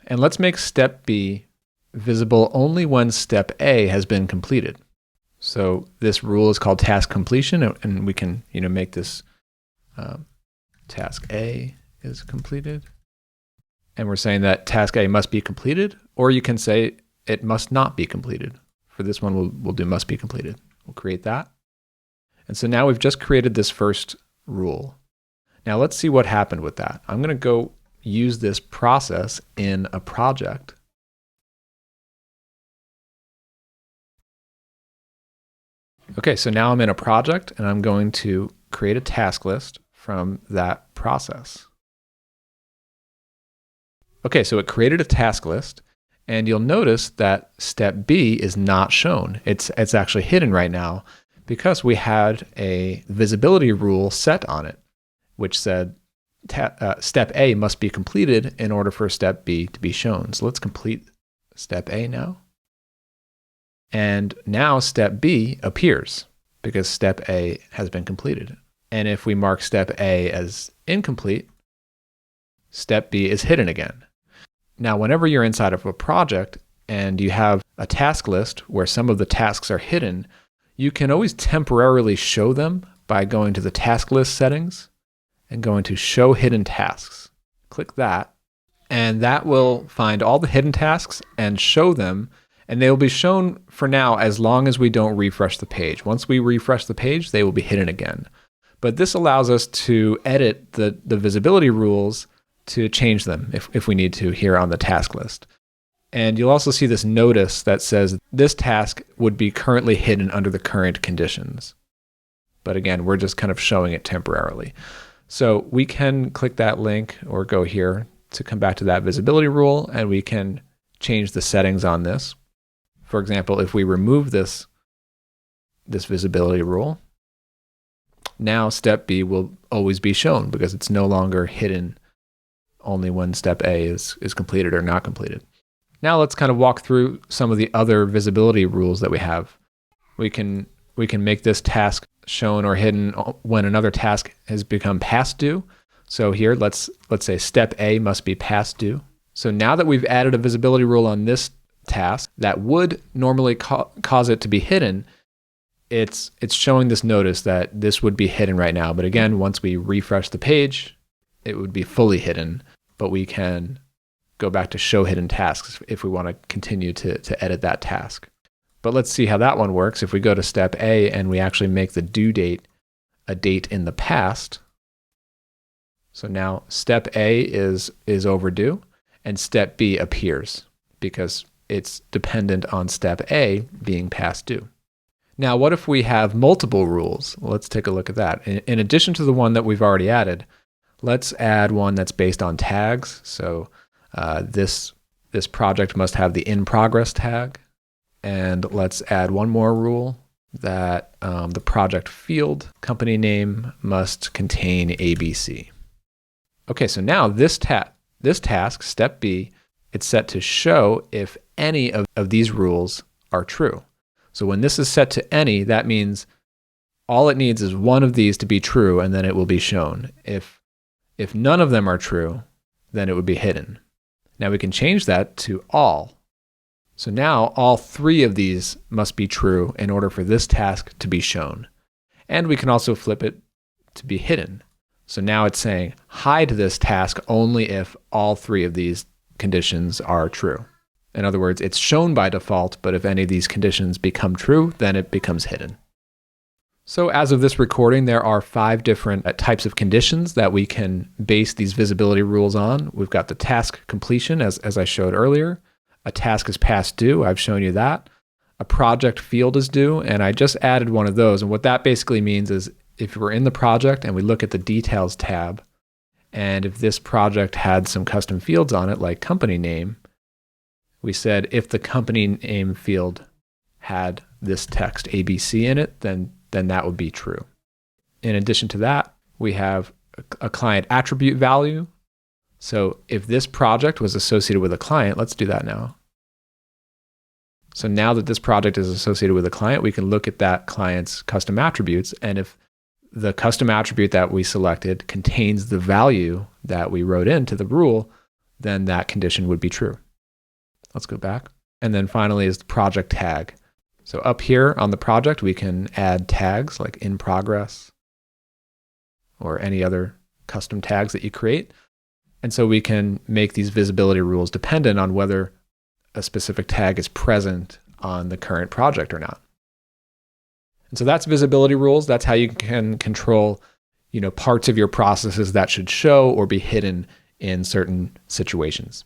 And let's make step B visible only when step A has been completed. So this rule is called task completion, and we can make this task A is completed. And we're saying that task A must be completed, or you can say it must not be completed. For this one, we'll do must be completed. We'll create that. And so now we've just created this first rule. Now let's see what happened with that. I'm going to go use this process in a project. Okay, so now I'm in a project and I'm going to create a task list from that process. Okay, so it created a task list, and you'll notice that step B is not shown. It's actually hidden right now because we had a visibility rule set on it, which said step A must be completed in order for step B to be shown. So let's complete step A now. And now step B appears because step A has been completed. And if we mark step A as incomplete, step B is hidden again. Now, whenever you're inside of a project and you have a task list where some of the tasks are hidden, you can always temporarily show them by going to the task list settings and going to show hidden tasks. Click that, and that will find all the hidden tasks and show them, and they will be shown for now as long as we don't refresh the page. Once we refresh the page, they will be hidden again. But this allows us to edit the visibility rules to change them if we need to here on the task list. And you'll also see this notice that says this task would be currently hidden under the current conditions. But again, we're just kind of showing it temporarily. So we can click that link or go here to come back to that visibility rule, and we can change the settings on this. For example, if we remove this visibility rule, now step B will always be shown because it's no longer hidden only when step A is completed or not completed. Now let's kind of walk through some of the other visibility rules that we have. We can make this task shown or hidden when another task has become past due. So here, let's say step A must be past due. So now that we've added a visibility rule on this task that would normally cause it to be hidden, it's showing this notice that this would be hidden right now. But again, once we refresh the page, it would be fully hidden, but we can go back to show hidden tasks if we want to continue to edit that task. But let's see how that one works. If we go to step A and we actually make the due date a date in the past. So now step A is overdue and step B appears because it's dependent on step A being past due. Now, what if we have multiple rules? Well, let's take a look at that. In addition to the one that we've already added, let's add one that's based on tags. So this project must have the in progress tag. And let's add one more rule that the project field company name must contain ABC. Okay, so now this task, step B, it's set to show if any of these rules are true. So when this is set to any, that means all it needs is one of these to be true, and then it will be shown. If none of them are true, then it would be hidden. Now we can change that to all. So now all three of these must be true in order for this task to be shown. And we can also flip it to be hidden. So now it's saying hide this task only if all three of these conditions are true. In other words, it's shown by default, but if any of these conditions become true, then it becomes hidden. So as of this recording, there are 5 different types of conditions that we can base these visibility rules on. We've got the task completion, as I showed earlier. A task is past due, I've shown you that. A project field is due, and I just added one of those. And what that basically means is if we're in the project and we look at the details tab, and if this project had some custom fields on it, like company name, we said if the company name field had this text ABC in it, then that would be true. In addition to that, we have a client attribute value. So if this project was associated with a client, let's do that now. So now that this project is associated with a client, we can look at that client's custom attributes. And if the custom attribute that we selected contains the value that we wrote into the rule, then that condition would be true. Let's go back. And then finally is the project tag. So up here on the project, we can add tags like in progress or any other custom tags that you create. And so we can make these visibility rules dependent on whether a specific tag is present on the current project or not. And so that's visibility rules. That's how you can control, parts of your processes that should show or be hidden in certain situations.